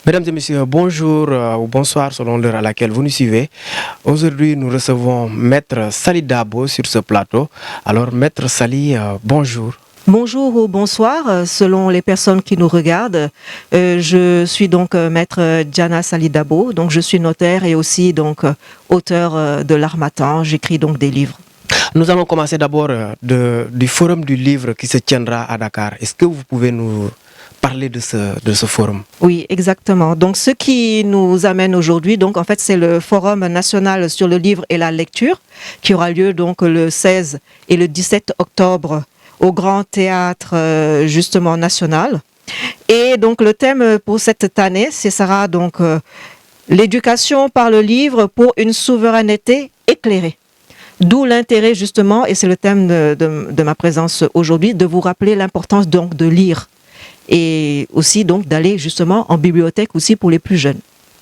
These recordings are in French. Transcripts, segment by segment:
Mesdames et messieurs, bonjour ou bonsoir selon l'heure à laquelle vous nous suivez. Aujourd'hui, nous recevons Maître Sali Dabo sur ce plateau. Alors, Maître Sali, bonjour. Bonjour ou bonsoir, selon les personnes qui nous regardent. Je suis donc maître Diana Sali Dabo, donc je suis notaire et aussi donc auteur de l'Harmattan. J'écris donc des livres. Nous allons commencer d'abord du forum du livre qui se tiendra à Dakar. Est-ce que vous pouvez nous parler de ce forum? Oui, exactement. Donc, ce qui nous amène aujourd'hui, donc en fait, c'est le Forum national sur le livre et la lecture qui aura lieu donc le 16 et le 17 octobre au Grand Théâtre justement national. Et donc, le thème pour cette année, ce sera donc l'éducation par le livre pour une souveraineté éclairée. D'où l'intérêt justement, et c'est le thème de ma présence aujourd'hui, de vous rappeler l'importance donc de lire. Et aussi donc d'aller justement en bibliothèque aussi pour les plus jeunes.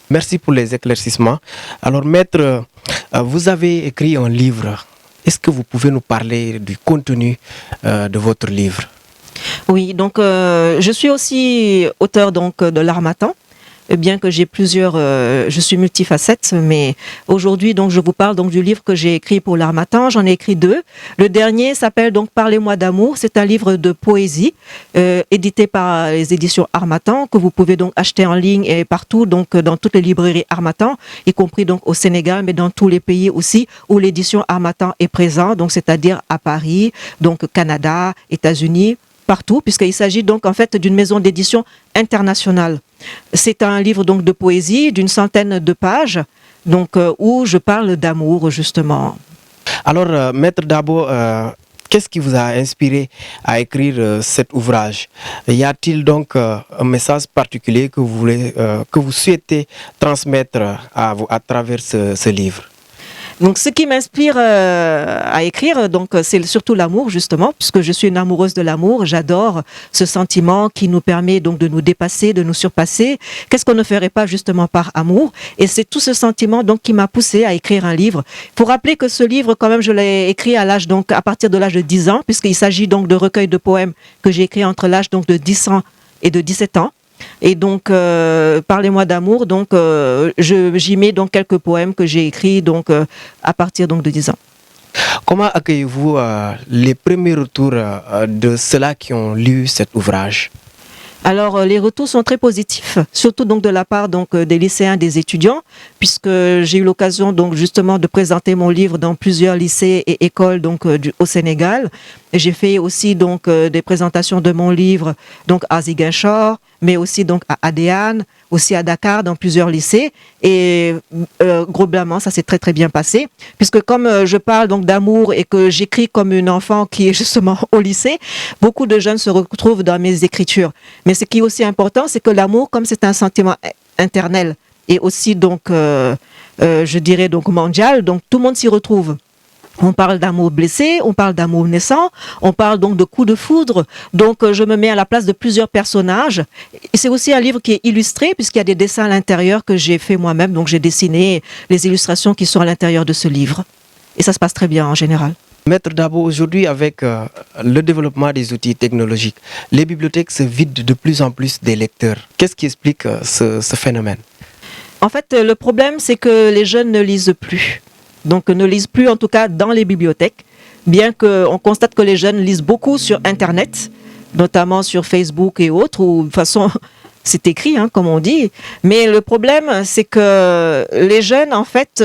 Merci pour les éclaircissements. Alors maître, vous avez écrit un livre. Est-ce que vous pouvez nous parler du contenu de votre livre? Oui, donc je suis aussi auteur donc de l'Harmattan. Bien que j'ai plusieurs, je suis multifacette, mais aujourd'hui donc je vous parle donc du livre que j'ai écrit pour l'Harmattan. J'en ai écrit 2. Le dernier s'appelle donc Parlez-moi d'amour. C'est un livre de poésie édité par les éditions Harmattan que vous pouvez donc acheter en ligne et partout donc dans toutes les librairies Harmattan, y compris donc au Sénégal, mais dans tous les pays aussi où l'édition Harmattan est présente. Donc c'est-à-dire à Paris, donc Canada, États-Unis, partout, puisqu'il s'agit donc en fait d'une maison d'édition internationale. C'est un livre donc de poésie d'une centaine de pages, donc où je parle d'amour justement. Alors, Maître Dabo, qu'est-ce qui vous a inspiré à écrire cet ouvrage? Y a-t-il donc un message particulier que vous souhaitez transmettre à travers ce livre? Donc, ce qui m'inspire à écrire, donc, c'est surtout l'amour, justement, puisque je suis une amoureuse de l'amour. J'adore ce sentiment qui nous permet donc de nous dépasser, de nous surpasser. Qu'est-ce qu'on ne ferait pas justement par amour? Et c'est tout ce sentiment donc qui m'a poussée à écrire un livre. Pour rappeler que ce livre, quand même, je l'ai écrit à partir de l'âge de 10 ans, puisqu'il s'agit donc de recueils de poèmes que j'ai écrits entre l'âge donc de 10 ans et de 17 ans. Et donc, Parlez-moi d'amour, donc j'y mets donc quelques poèmes que j'ai écrits donc à partir donc de 10 ans. Comment accueillez-vous les premiers retours de ceux-là qui ont lu cet ouvrage? Alors, les retours sont très positifs, surtout donc de la part donc des lycéens, des étudiants, puisque j'ai eu l'occasion donc justement de présenter mon livre dans plusieurs lycées et écoles donc au Sénégal. Et j'ai fait aussi donc des présentations de mon livre donc à Ziguinchor, mais aussi donc à Adéane, aussi à Dakar dans plusieurs lycées. Et globalement, ça s'est très très bien passé, puisque comme je parle donc d'amour et que j'écris comme une enfant qui est justement au lycée, beaucoup de jeunes se retrouvent dans mes écritures. Mais ce qui est aussi important, c'est que l'amour, comme c'est un sentiment internel et aussi donc, je dirais donc mondial, donc tout le monde s'y retrouve. On parle d'amour blessé, on parle d'amour naissant, on parle donc de coups de foudre. Donc, je me mets à la place de plusieurs personnages. Et c'est aussi un livre qui est illustré puisqu'il y a des dessins à l'intérieur que j'ai fait moi-même. Donc, j'ai dessiné les illustrations qui sont à l'intérieur de ce livre. Et ça se passe très bien en général. Maître Dabo, aujourd'hui, avec le développement des outils technologiques, les bibliothèques se vident de plus en plus des lecteurs. Qu'est-ce qui explique ce phénomène? En fait, le problème, c'est que les jeunes ne lisent plus. Donc, ne lisent plus, en tout cas, dans les bibliothèques. Bien qu'on constate que les jeunes lisent beaucoup sur Internet, notamment sur Facebook et autres, où de toute façon, c'est écrit, comme on dit. Mais le problème, c'est que les jeunes, en fait,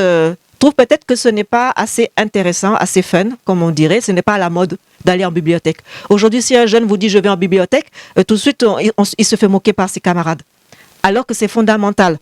trouvent peut-être que ce n'est pas assez intéressant, assez fun, comme on dirait. Ce n'est pas à la mode d'aller en bibliothèque. Aujourd'hui, si un jeune vous dit « je vais en bibliothèque », tout de suite, il se fait moquer par ses camarades. Alors que c'est fondamental.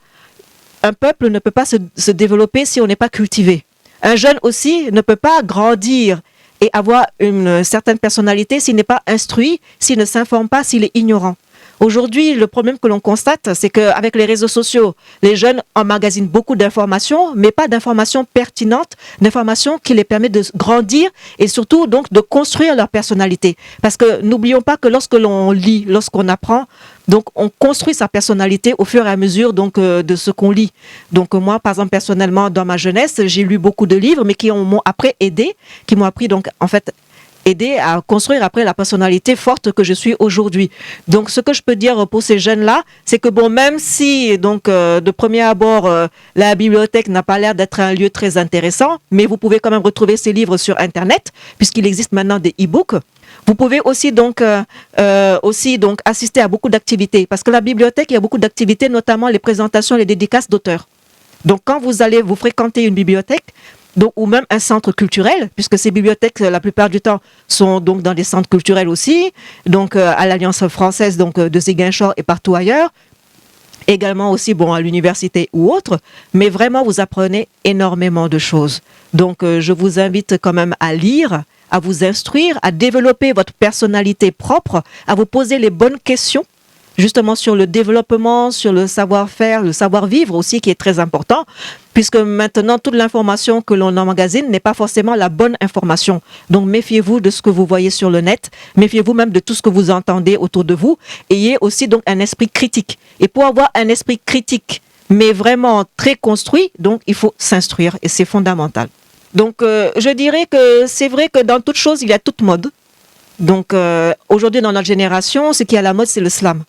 Un peuple ne peut pas se développer si on n'est pas cultivé. Un jeune aussi ne peut pas grandir et avoir une certaine personnalité s'il n'est pas instruit, s'il ne s'informe pas, s'il est ignorant. Aujourd'hui, le problème que l'on constate, c'est qu'avec les réseaux sociaux, les jeunes emmagasinent beaucoup d'informations, mais pas d'informations pertinentes, d'informations qui les permettent de grandir et surtout donc de construire leur personnalité. Parce que n'oublions pas que lorsque l'on lit, lorsqu'on apprend, donc on construit sa personnalité au fur et à mesure donc de ce qu'on lit. Donc moi, par exemple, personnellement, dans ma jeunesse, j'ai lu beaucoup de livres, mais qui m'ont après aidé, qui m'ont appris donc en fait aidé à construire après la personnalité forte que je suis aujourd'hui. Donc ce que je peux dire pour ces jeunes-là, c'est que bon, même si donc de premier abord la bibliothèque n'a pas l'air d'être un lieu très intéressant, mais vous pouvez quand même retrouver ces livres sur Internet, puisqu'il existe maintenant des e-books. Vous pouvez aussi donc assister à beaucoup d'activités, parce que la bibliothèque, il y a beaucoup d'activités, notamment les présentations, les dédicaces d'auteurs. Donc quand vous allez vous fréquenter une bibliothèque, donc, ou même un centre culturel, puisque ces bibliothèques, la plupart du temps, sont donc dans des centres culturels aussi, donc à l'Alliance française donc, de Ziguinchor et partout ailleurs, également aussi bon, à l'université ou autre, mais vraiment vous apprenez énormément de choses. Donc je vous invite quand même à lire, à vous instruire, à développer votre personnalité propre, à vous poser les bonnes questions, justement sur le développement, sur le savoir-faire, le savoir-vivre aussi qui est très important, puisque maintenant toute l'information que l'on emmagasine n'est pas forcément la bonne information. Donc méfiez-vous de ce que vous voyez sur le net, méfiez-vous même de tout ce que vous entendez autour de vous, ayez aussi donc un esprit critique. Et pour avoir un esprit critique, mais vraiment très construit, donc il faut s'instruire et c'est fondamental. Donc je dirais que c'est vrai que dans toute chose, il y a toute mode. Donc aujourd'hui dans notre génération, ce qui est à la mode, c'est le slam.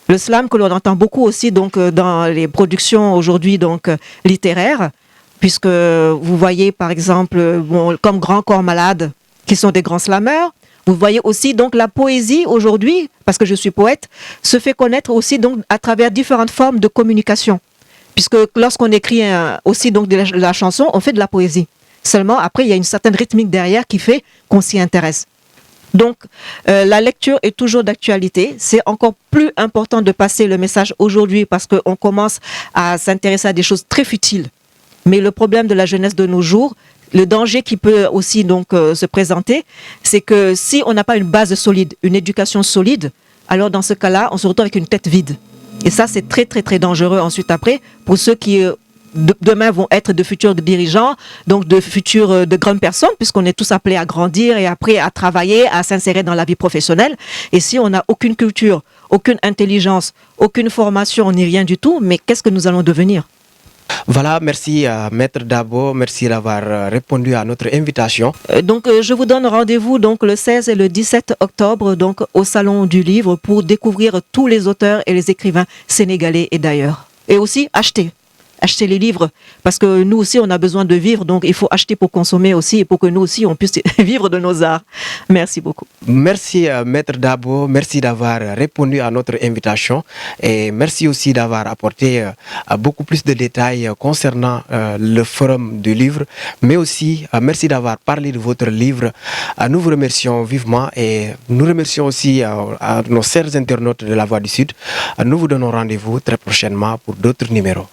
Le slam que l'on entend beaucoup aussi donc dans les productions aujourd'hui donc littéraires, puisque vous voyez par exemple bon, comme Grand Corps Malade, qui sont des grands slammeurs. Vous voyez aussi donc la poésie aujourd'hui, parce que je suis poète, se fait connaître aussi donc à travers différentes formes de communication, puisque lorsqu'on écrit aussi donc de la chanson, on fait de la poésie. Seulement après il y a une certaine rythmique derrière qui fait qu'on s'y intéresse. Donc, la lecture est toujours d'actualité. C'est encore plus important de passer le message aujourd'hui parce qu'on commence à s'intéresser à des choses très futiles. Mais le problème de la jeunesse de nos jours, le danger qui peut aussi donc se présenter, c'est que si on n'a pas une base solide, une éducation solide, alors dans ce cas-là, on se retrouve avec une tête vide. Et ça, c'est très, très, très dangereux ensuite après pour ceux qui demain vont être de futurs dirigeants, donc de futures de grandes personnes, puisqu'on est tous appelés à grandir et après à travailler, à s'insérer dans la vie professionnelle. Et si on n'a aucune culture, aucune intelligence, aucune formation, ni rien du tout, mais qu'est-ce que nous allons devenir ? Voilà, merci à Maître Dabo, merci d'avoir répondu à notre invitation. Donc je vous donne rendez-vous donc le 16 et le 17 octobre donc au Salon du Livre pour découvrir tous les auteurs et les écrivains sénégalais et d'ailleurs. Et aussi acheter les livres, parce que nous aussi on a besoin de vivre, donc il faut acheter pour consommer aussi et pour que nous aussi on puisse vivre de nos arts. Merci beaucoup. Merci Maître Dabo, merci d'avoir répondu à notre invitation et merci aussi d'avoir apporté beaucoup plus de détails concernant le forum du livre, mais aussi merci d'avoir parlé de votre livre. Nous vous remercions vivement et nous remercions aussi à nos chers internautes de La Voix du Sud. Nous vous donnons rendez-vous très prochainement pour d'autres numéros.